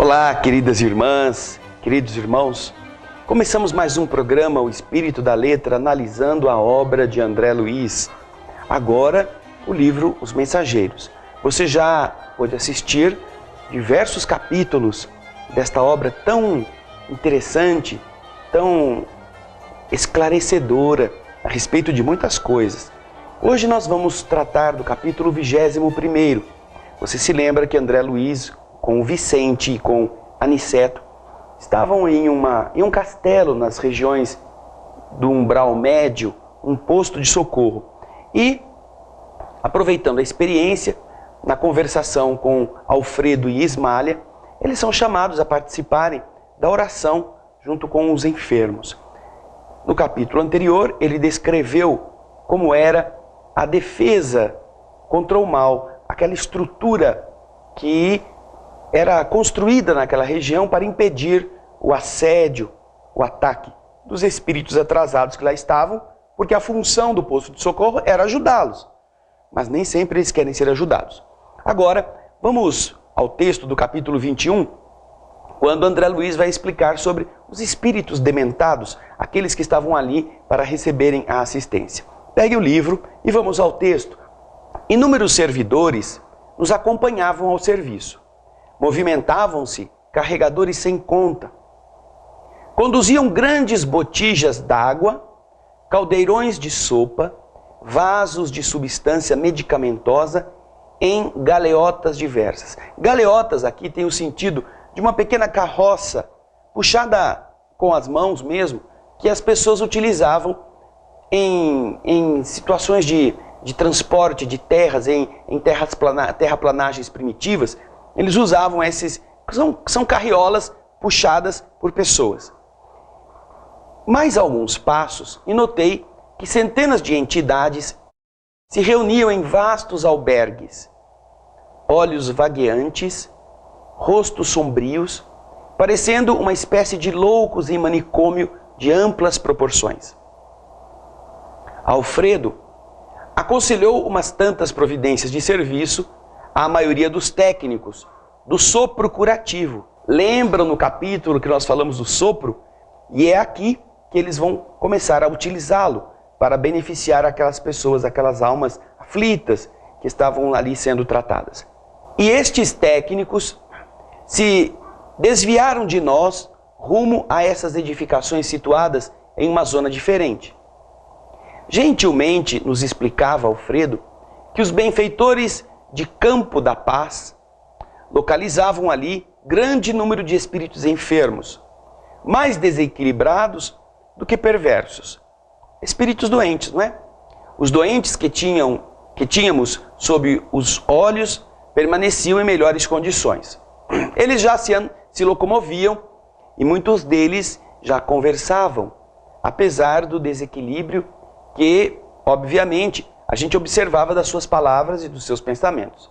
Olá, queridas irmãs, queridos irmãos. Começamos mais um programa, O Espírito da Letra, analisando a obra de André Luiz. Agora, o livro Os Mensageiros. Você já pôde assistir diversos capítulos desta obra tão interessante, tão esclarecedora a respeito de muitas coisas. Hoje nós vamos tratar do capítulo 21º. Você se lembra que André Luiz, com o Vicente e com Aniceto, estavam em um castelo nas regiões do umbral médio, um posto de socorro. E, aproveitando a experiência, na conversação com Alfredo e Ismália, eles são chamados a participarem da oração junto com os enfermos. No capítulo anterior, ele descreveu como era a defesa contra o mal, aquela estrutura que era construída naquela região para impedir o assédio, o ataque dos espíritos atrasados que lá estavam, porque a função do posto de socorro era ajudá-los, mas nem sempre eles querem ser ajudados. Agora, vamos ao texto do capítulo 21, quando André Luiz vai explicar sobre os espíritos dementados, aqueles que estavam ali para receberem a assistência. Pegue o livro e vamos ao texto. Inúmeros servidores nos acompanhavam ao serviço. Movimentavam-se carregadores sem conta. Conduziam grandes botijas d'água, caldeirões de sopa, vasos de substância medicamentosa em galeotas diversas. Galeotas aqui tem o sentido de uma pequena carroça, puxada com as mãos mesmo, que as pessoas utilizavam em situações de transporte de terras, em terraplanagens primitivas. Eles usavam são carriolas puxadas por pessoas. Mais alguns passos e notei que centenas de entidades se reuniam em vastos albergues. Olhos vagueantes, rostos sombrios, parecendo uma espécie de loucos em manicômio de amplas proporções. Alfredo aconselhou umas tantas providências de serviço à maioria dos técnicos, do sopro curativo. Lembram no capítulo que nós falamos do sopro? E é aqui que eles vão começar a utilizá-lo para beneficiar aquelas pessoas, aquelas almas aflitas que estavam ali sendo tratadas. E estes técnicos se desviaram de nós rumo a essas edificações situadas em uma zona diferente. Gentilmente nos explicava Alfredo que os benfeitores de Campo da Paz localizavam ali grande número de espíritos enfermos, mais desequilibrados do que perversos. Espíritos doentes, não é? Os doentes que tínhamos sob os olhos permaneciam em melhores condições. Eles já se locomoviam e muitos deles já conversavam, apesar do desequilíbrio que, obviamente, a gente observava das suas palavras e dos seus pensamentos.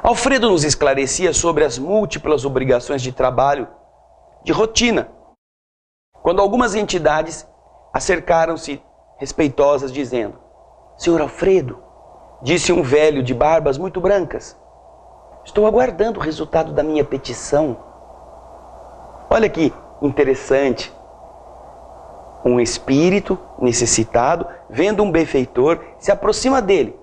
Alfredo nos esclarecia sobre as múltiplas obrigações de trabalho, de rotina, quando algumas entidades acercaram-se respeitosas, dizendo: "Senhor Alfredo", disse um velho de barbas muito brancas, "estou aguardando o resultado da minha petição." Olha que interessante. Um espírito necessitado, vendo um benfeitor, se aproxima dele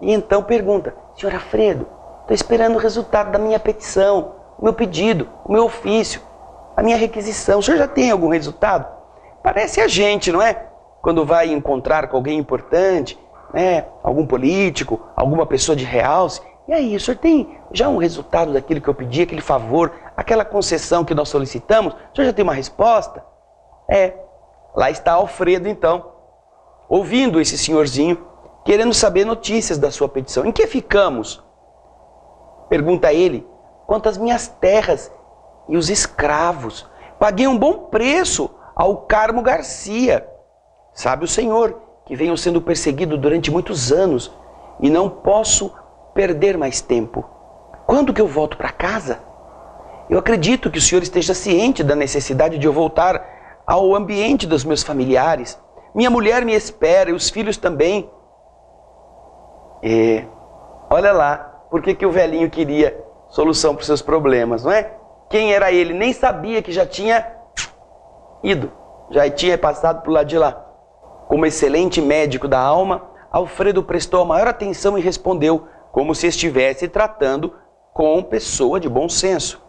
e então pergunta: "Senhor Alfredo, estou esperando o resultado da minha petição, o meu pedido, o meu ofício, a minha requisição. O senhor já tem algum resultado?" Parece a gente, não é? Quando vai encontrar com alguém importante, né? Algum político, alguma pessoa de realce. "E aí, o senhor tem já um resultado daquilo que eu pedi, aquele favor, aquela concessão que nós solicitamos? O senhor já tem uma resposta?" Lá está Alfredo, então, ouvindo esse senhorzinho, querendo saber notícias da sua petição. "Em que ficamos?" Pergunta ele. "Quanto às minhas terras e os escravos, paguei um bom preço ao Carmo Garcia. Sabe o senhor que venho sendo perseguido durante muitos anos e não posso perder mais tempo. Quando que eu volto para casa? Eu acredito que o senhor esteja ciente da necessidade de eu voltar ao ambiente dos meus familiares. Minha mulher me espera e os filhos também." Olha lá, por que o velhinho queria solução para os seus problemas, não é? Quem era ele? Nem sabia que já tinha ido, já tinha passado para o lado de lá. Como excelente médico da alma, Alfredo prestou a maior atenção e respondeu, como se estivesse tratando com pessoa de bom senso.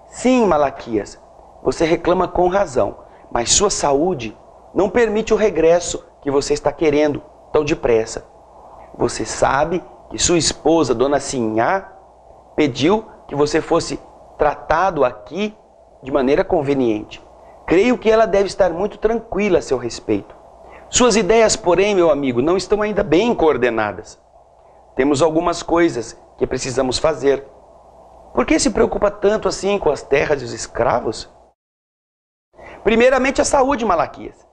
Sim, Malaquias, você reclama com razão, mas sua saúde não permite o regresso que você está querendo tão depressa. Você sabe que sua esposa, Dona Sinhá, pediu que você fosse tratado aqui de maneira conveniente. Creio que ela deve estar muito tranquila a seu respeito. Suas ideias, porém, meu amigo, não estão ainda bem coordenadas. Temos algumas coisas que precisamos fazer. Por que se preocupa tanto assim com as terras e os escravos? Primeiramente, a saúde, Malaquias.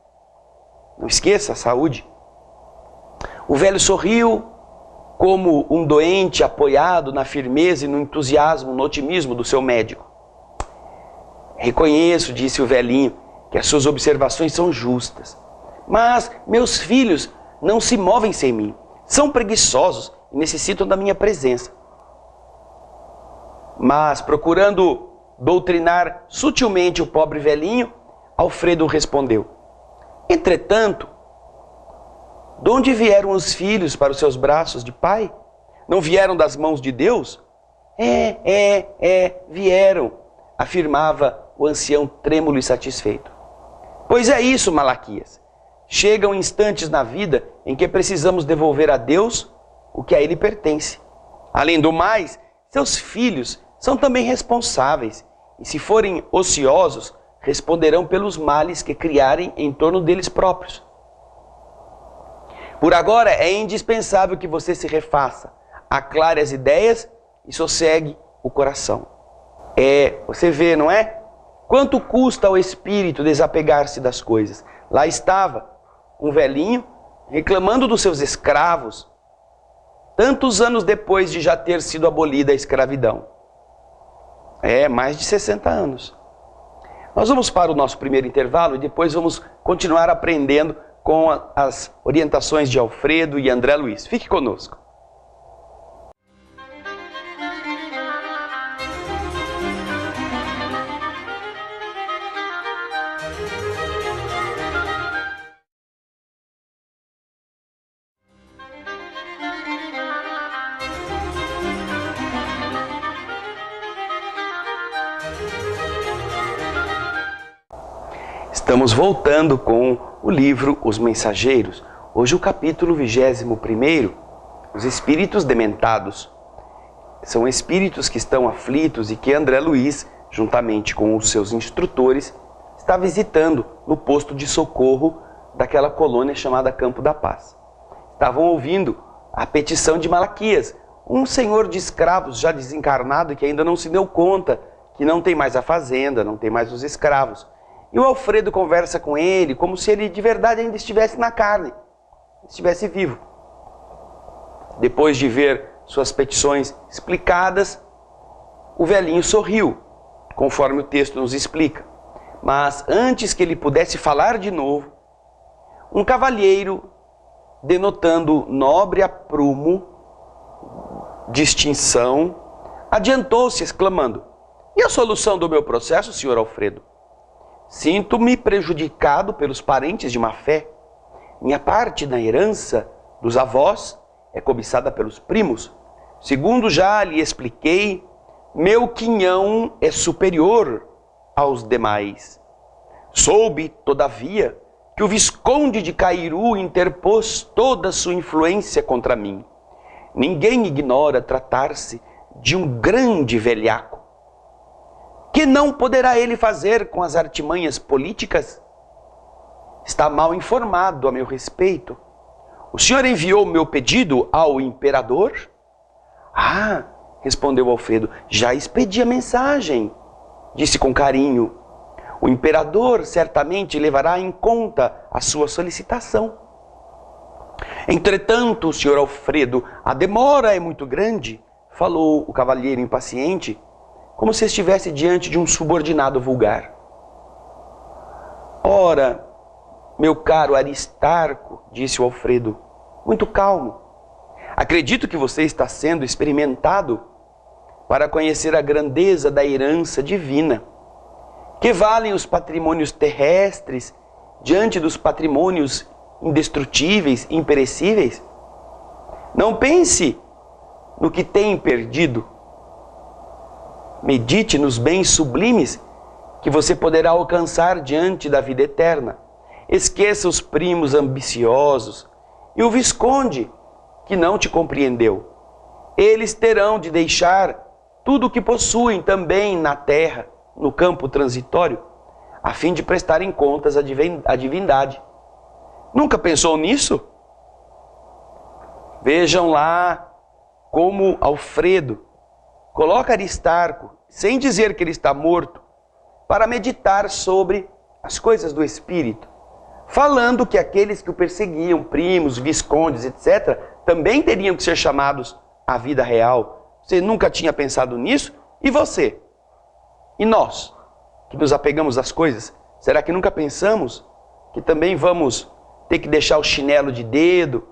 Não esqueça a saúde. O velho sorriu como um doente apoiado na firmeza e no entusiasmo, no otimismo do seu médico. Reconheço, disse o velhinho, que as suas observações são justas. Mas meus filhos não se movem sem mim. São preguiçosos e necessitam da minha presença. Mas, procurando doutrinar sutilmente o pobre velhinho, Alfredo respondeu: entretanto, de onde vieram os filhos para os seus braços de pai? Não vieram das mãos de Deus? Vieram, afirmava o ancião trêmulo e satisfeito. Pois é isso, Malaquias. Chegam instantes na vida em que precisamos devolver a Deus o que a Ele pertence. Além do mais, seus filhos são também responsáveis e, se forem ociosos, responderão pelos males que criarem em torno deles próprios. Por agora, é indispensável que você se refaça, aclare as ideias e sossegue o coração. Você vê, não é? Quanto custa ao espírito desapegar-se das coisas? Lá estava um velhinho reclamando dos seus escravos, tantos anos depois de já ter sido abolida a escravidão. Mais de 60 anos. Nós vamos para o nosso primeiro intervalo e depois vamos continuar aprendendo com as orientações de Alfredo e André Luiz. Fique conosco. Estamos voltando com o livro Os Mensageiros. Hoje o capítulo 21º, os espíritos dementados. São espíritos que estão aflitos e que André Luiz, juntamente com os seus instrutores, está visitando no posto de socorro daquela colônia chamada Campo da Paz. Estavam ouvindo a petição de Malaquias, um senhor de escravos já desencarnado que ainda não se deu conta que não tem mais a fazenda, não tem mais os escravos. E o Alfredo conversa com ele como se ele de verdade ainda estivesse na carne, estivesse vivo. Depois de ver suas petições explicadas, o velhinho sorriu, conforme o texto nos explica. Mas antes que ele pudesse falar de novo, um cavalheiro, denotando nobre aprumo, distinção, adiantou-se exclamando: e a solução do meu processo, senhor Alfredo? Sinto-me prejudicado pelos parentes de má fé. Minha parte na herança dos avós é cobiçada pelos primos. Segundo já lhe expliquei, meu quinhão é superior aos demais. Soube, todavia, que o Visconde de Cairu interpôs toda a sua influência contra mim. Ninguém ignora tratar-se de um grande velhaco. Que não poderá ele fazer com as artimanhas políticas? Está mal informado a meu respeito. O senhor enviou meu pedido ao imperador? Ah, respondeu Alfredo, já expedi a mensagem. Disse com carinho: o imperador certamente levará em conta a sua solicitação. Entretanto, senhor Alfredo, a demora é muito grande, falou o cavalheiro impaciente, como se estivesse diante de um subordinado vulgar. Ora, meu caro Aristarco, disse o Alfredo, muito calmo, acredito que você está sendo experimentado para conhecer a grandeza da herança divina. Que valem os patrimônios terrestres diante dos patrimônios indestrutíveis, imperecíveis? Não pense no que tem perdido. Medite nos bens sublimes que você poderá alcançar diante da vida eterna. Esqueça os primos ambiciosos e o visconde que não te compreendeu. Eles terão de deixar tudo o que possuem também na terra, no campo transitório, a fim de prestarem contas à divindade. Nunca pensou nisso? Vejam lá como Alfredo coloca Aristarco, sem dizer que ele está morto, para meditar sobre as coisas do espírito, falando que aqueles que o perseguiam, primos, viscondes, etc., também teriam que ser chamados à vida real. Você nunca tinha pensado nisso? E você? E nós, que nos apegamos às coisas, será que nunca pensamos que também vamos ter que deixar o chinelo de dedo,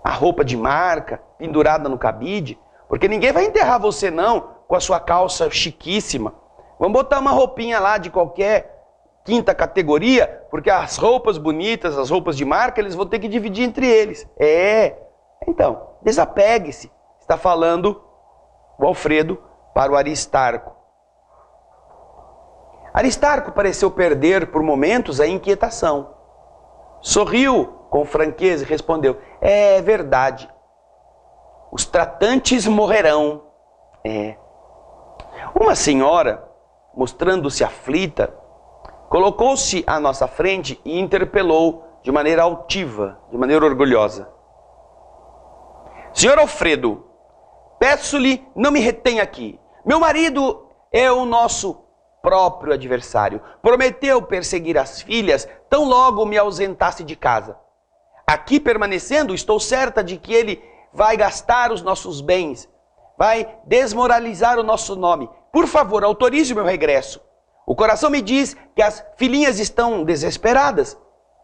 a roupa de marca, pendurada no cabide? Porque ninguém vai enterrar você não com a sua calça chiquíssima. Vamos botar uma roupinha lá de qualquer quinta categoria, porque as roupas bonitas, as roupas de marca, eles vão ter que dividir entre eles. Então, desapegue-se. Está falando o Alfredo para o Aristarco. Aristarco pareceu perder por momentos a inquietação. Sorriu com franqueza e respondeu: é verdade. Os tratantes morrerão. Uma senhora, mostrando-se aflita, colocou-se à nossa frente e interpelou de maneira altiva, de maneira orgulhosa: Senhor Alfredo, peço-lhe, não me retenha aqui. Meu marido é o nosso próprio adversário. Prometeu perseguir as filhas tão logo me ausentasse de casa. Aqui permanecendo, estou certa de que ele vai gastar os nossos bens, vai desmoralizar o nosso nome. Por favor, autorize o meu regresso. O coração me diz que as filhinhas estão desesperadas.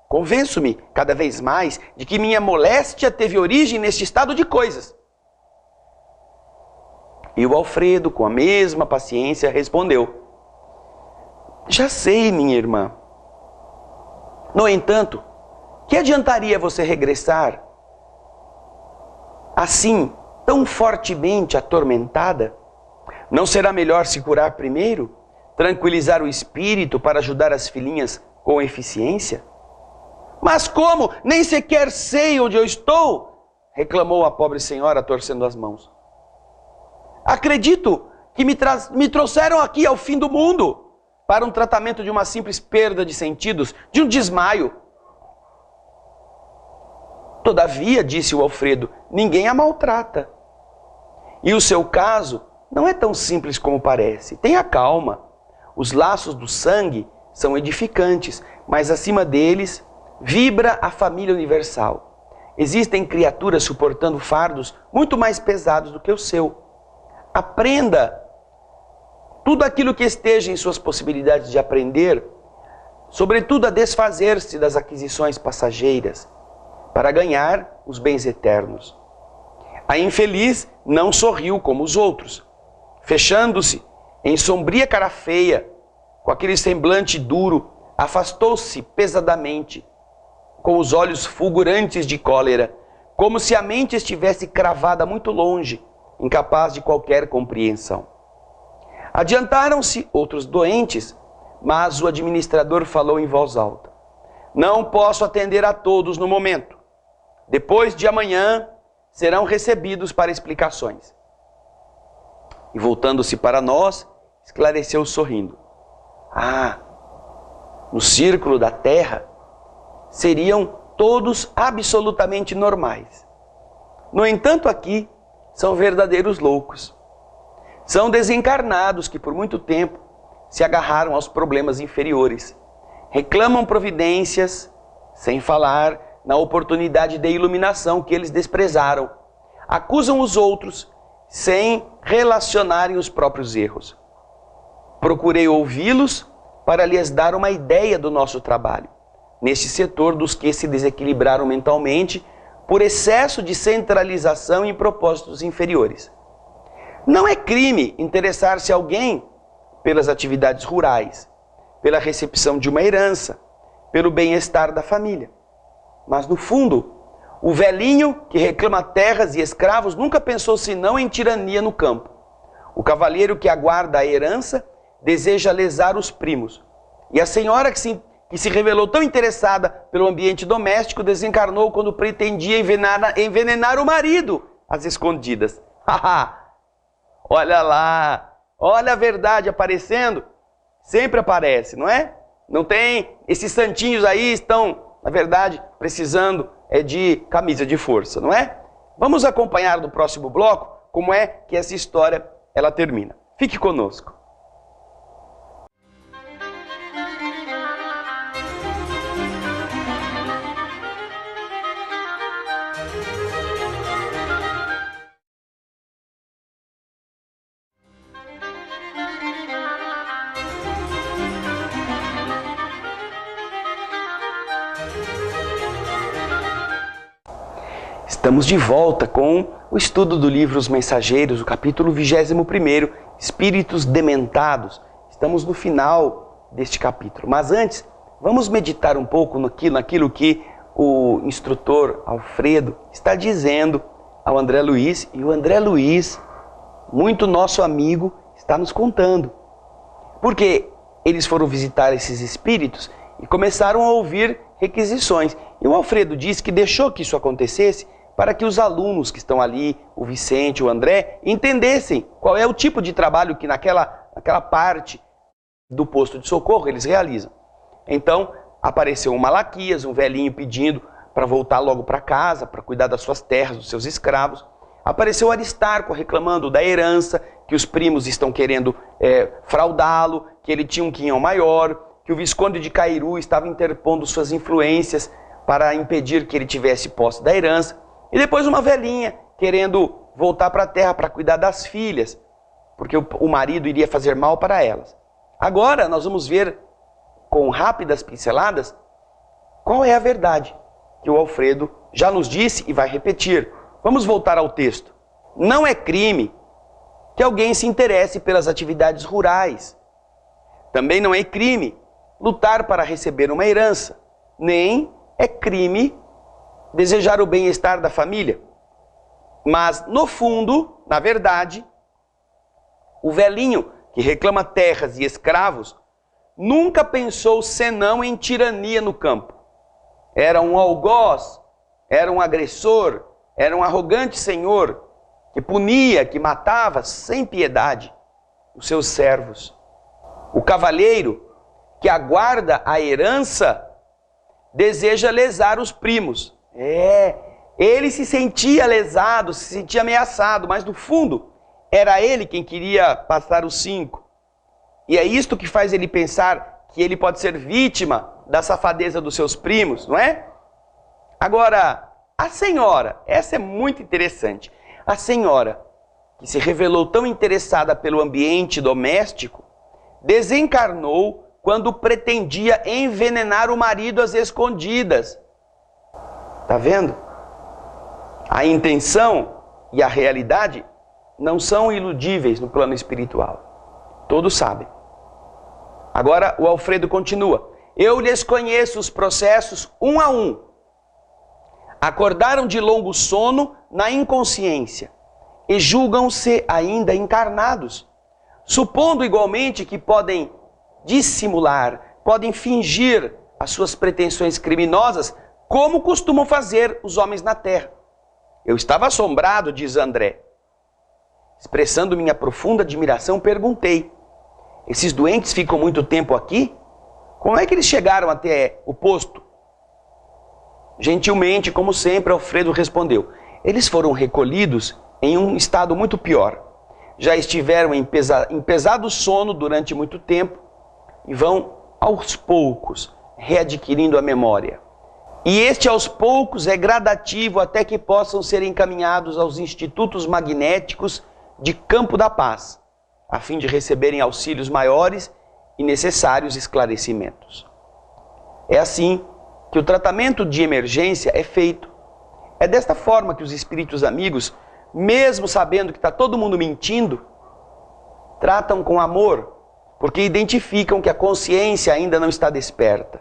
Convenço-me cada vez mais de que minha moléstia teve origem neste estado de coisas. E o Alfredo, com a mesma paciência, respondeu: já sei, minha irmã. No entanto, que adiantaria você regressar assim, tão fortemente atormentada? Não será melhor se curar primeiro? Tranquilizar o espírito para ajudar as filhinhas com eficiência? Mas como? Nem sequer sei onde eu estou, reclamou a pobre senhora, torcendo as mãos. Acredito que me trouxeram aqui ao fim do mundo para um tratamento de uma simples perda de sentidos, de um desmaio. Todavia, disse o Alfredo, ninguém a maltrata. E o seu caso não é tão simples como parece. Tenha calma. Os laços do sangue são edificantes, mas acima deles vibra a família universal. Existem criaturas suportando fardos muito mais pesados do que o seu. Aprenda tudo aquilo que esteja em suas possibilidades de aprender, sobretudo a desfazer-se das aquisições passageiras, para ganhar os bens eternos. A infeliz não sorriu como os outros, fechando-se em sombria cara feia, com aquele semblante duro, afastou-se pesadamente, com os olhos fulgurantes de cólera, como se a mente estivesse cravada muito longe, incapaz de qualquer compreensão. Adiantaram-se outros doentes, mas o administrador falou em voz alta: não posso atender a todos no momento. Depois de amanhã serão recebidos para explicações. E voltando-se para nós, esclareceu sorrindo: no círculo da terra seriam todos absolutamente normais. No entanto, aqui são verdadeiros loucos. São desencarnados que por muito tempo se agarraram aos problemas inferiores. Reclamam providências, sem falar na oportunidade de iluminação que eles desprezaram. Acusam os outros, sem relacionarem os próprios erros. Procurei ouvi-los para lhes dar uma ideia do nosso trabalho, neste setor dos que se desequilibraram mentalmente por excesso de centralização em propósitos inferiores. Não é crime interessar-se alguém pelas atividades rurais, pela recepção de uma herança, pelo bem-estar da família. Mas no fundo, o velhinho que reclama terras e escravos nunca pensou senão em tirania no campo. O cavalheiro que aguarda a herança deseja lesar os primos. E a senhora que se revelou tão interessada pelo ambiente doméstico desencarnou quando pretendia envenenar o marido às escondidas. Olha lá, olha a verdade aparecendo. Sempre aparece, não é? Não tem? Esses santinhos aí estão, na verdade, precisando de camisa de força, não é? Vamos acompanhar no próximo bloco como é que essa história ela termina. Fique conosco. Estamos de volta com o estudo do livro Os Mensageiros, o capítulo 21º, Espíritos Dementados. Estamos no final deste capítulo. Mas antes, vamos meditar um pouco naquilo que o instrutor Alfredo está dizendo ao André Luiz. E o André Luiz, muito nosso amigo, está nos contando. Porque eles foram visitar esses espíritos e começaram a ouvir requisições. E o Alfredo disse que deixou que isso acontecesse para que os alunos que estão ali, o Vicente, o André, entendessem qual é o tipo de trabalho que naquela parte do posto de socorro eles realizam. Então, apareceu um Malaquias, um velhinho pedindo para voltar logo para casa, para cuidar das suas terras, dos seus escravos. Apareceu Aristarco reclamando da herança, que os primos estão querendo fraudá-lo, que ele tinha um quinhão maior, que o Visconde de Cairu estava interpondo suas influências para impedir que ele tivesse posse da herança. E depois uma velhinha querendo voltar para a terra para cuidar das filhas, porque o marido iria fazer mal para elas. Agora nós vamos ver, com rápidas pinceladas, qual é a verdade que o Alfredo já nos disse e vai repetir. Vamos voltar ao texto. Não é crime que alguém se interesse pelas atividades rurais. Também não é crime lutar para receber uma herança. Nem é crime desejar o bem-estar da família. Mas, no fundo, na verdade, o velhinho que reclama terras e escravos nunca pensou senão em tirania no campo. Era um algoz, era um agressor, era um arrogante senhor que punia, que matava sem piedade os seus servos. O cavalheiro que aguarda a herança deseja lesar os primos. Ele se sentia lesado, se sentia ameaçado, mas no fundo era ele quem queria passar os 5. E é isto que faz ele pensar que ele pode ser vítima da safadeza dos seus primos, não é? Agora, a senhora, essa é muito interessante. A senhora, que se revelou tão interessada pelo ambiente doméstico, desencarnou quando pretendia envenenar o marido às escondidas. Tá vendo? A intenção e a realidade não são iludíveis no plano espiritual. Todos sabem. Agora o Alfredo continua. Eu lhes conheço os processos um a um. Acordaram de longo sono na inconsciência e julgam-se ainda encarnados, supondo igualmente que podem dissimular, podem fingir as suas pretensões criminosas, como costumam fazer os homens na terra. Eu estava assombrado, diz André. Expressando minha profunda admiração, perguntei: esses doentes ficam muito tempo aqui? Como é que eles chegaram até o posto? Gentilmente, como sempre, Alfredo respondeu: eles foram recolhidos em um estado muito pior. Já estiveram em pesado sono durante muito tempo e vão, aos poucos, readquirindo a memória. E este, aos poucos, é gradativo até que possam ser encaminhados aos institutos magnéticos de Campo da Paz, a fim de receberem auxílios maiores e necessários esclarecimentos. É assim que o tratamento de emergência é feito. É desta forma que os espíritos amigos mesmo sabendo que está todo mundo mentindo, tratam com amor, porque identificam que a consciência ainda não está desperta.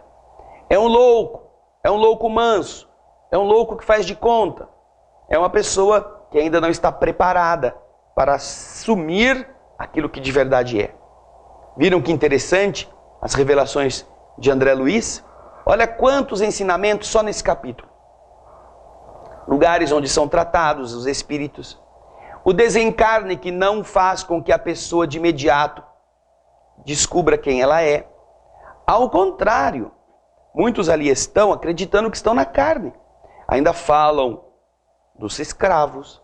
É um louco manso, é um louco que faz de conta, é uma pessoa que ainda não está preparada para assumir aquilo que de verdade é. Viram que interessante as revelações de André Luiz? Olha quantos ensinamentos só nesse capítulo. Lugares onde são tratados os espíritos. O desencarne que não faz com que a pessoa de imediato descubra quem ela é. Ao contrário, muitos ali estão acreditando que estão na carne. Ainda falam dos escravos,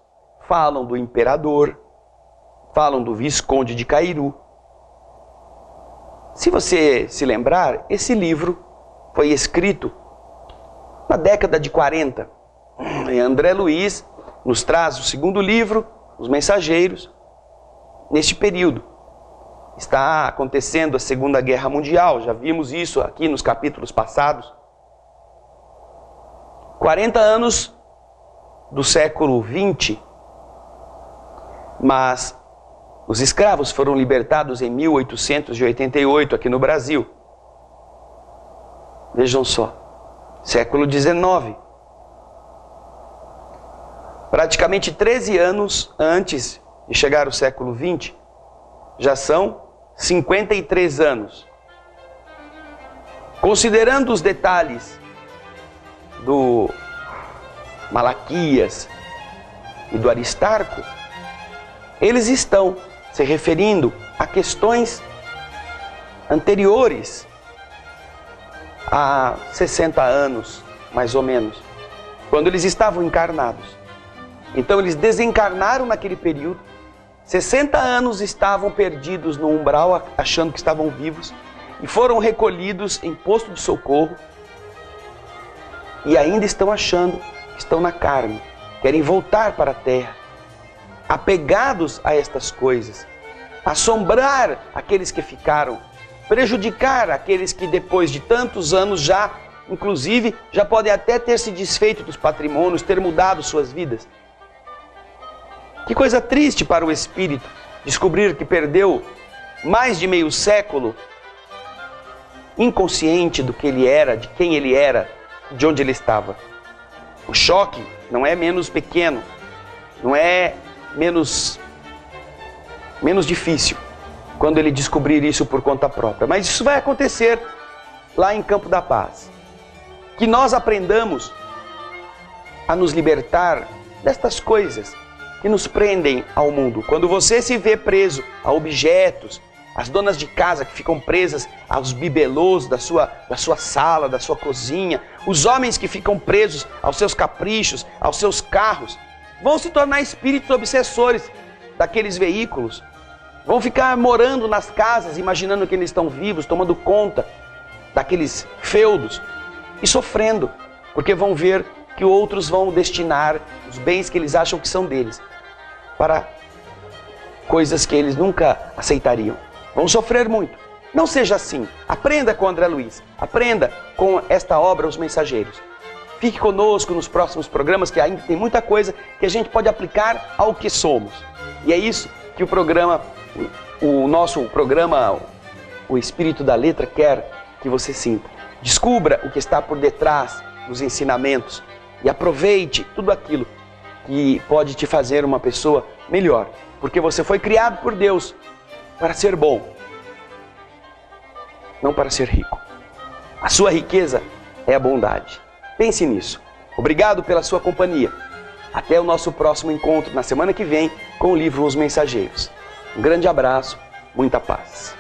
falam do imperador, falam do Visconde de Cairu. Se você se lembrar, esse livro foi escrito na década de 40. E André Luiz nos traz o segundo livro, Os Mensageiros, neste período. Está acontecendo a Segunda Guerra Mundial, já vimos isso aqui nos capítulos passados. 40 anos do século XX, mas os escravos foram libertados em 1888 aqui no Brasil. Vejam só, século XIX. Praticamente 13 anos antes de chegar ao século XX, já são 53 anos. Considerando os detalhes do Malaquias e do Aristarco, eles estão se referindo a questões anteriores a 60 anos, mais ou menos, quando eles estavam encarnados. Então eles desencarnaram naquele período, 60 anos estavam perdidos no umbral, achando que estavam vivos, e foram recolhidos em posto de socorro, e ainda estão achando que estão na carne, querem voltar para a terra, apegados a estas coisas, assombrar aqueles que ficaram, prejudicar aqueles que depois de tantos anos já, inclusive, já podem até ter se desfeito dos patrimônios, ter mudado suas vidas. Que coisa triste para o espírito descobrir que perdeu mais de meio século inconsciente do que ele era, de quem ele era, de onde ele estava. O choque não é menos pequeno, não é menos difícil quando ele descobrir isso por conta própria. Mas isso vai acontecer lá em Campo da Paz. Que nós aprendamos a nos libertar destas coisas que nos prendem ao mundo. Quando você se vê preso a objetos, as donas de casa que ficam presas aos bibelôs da sua sala, da sua cozinha, os homens que ficam presos aos seus caprichos, aos seus carros, vão se tornar espíritos obsessores daqueles veículos. Vão ficar morando nas casas, imaginando que eles estão vivos, tomando conta daqueles feudos e sofrendo, porque vão ver que outros vão destinar os bens que eles acham que são deles para coisas que eles nunca aceitariam. Vão sofrer muito. Não seja assim. Aprenda com André Luiz. Aprenda com esta obra, Os Mensageiros. Fique conosco nos próximos programas, que ainda tem muita coisa que a gente pode aplicar ao que somos. E é isso que o nosso programa, O Espírito da Letra, quer que você sinta. Descubra o que está por detrás dos ensinamentos e aproveite tudo aquilo que pode te fazer uma pessoa melhor. Porque você foi criado por Deus para ser bom, não para ser rico. A sua riqueza é a bondade. Pense nisso. Obrigado pela sua companhia. Até o nosso próximo encontro na semana que vem com o livro Os Mensageiros. Um grande abraço, muita paz.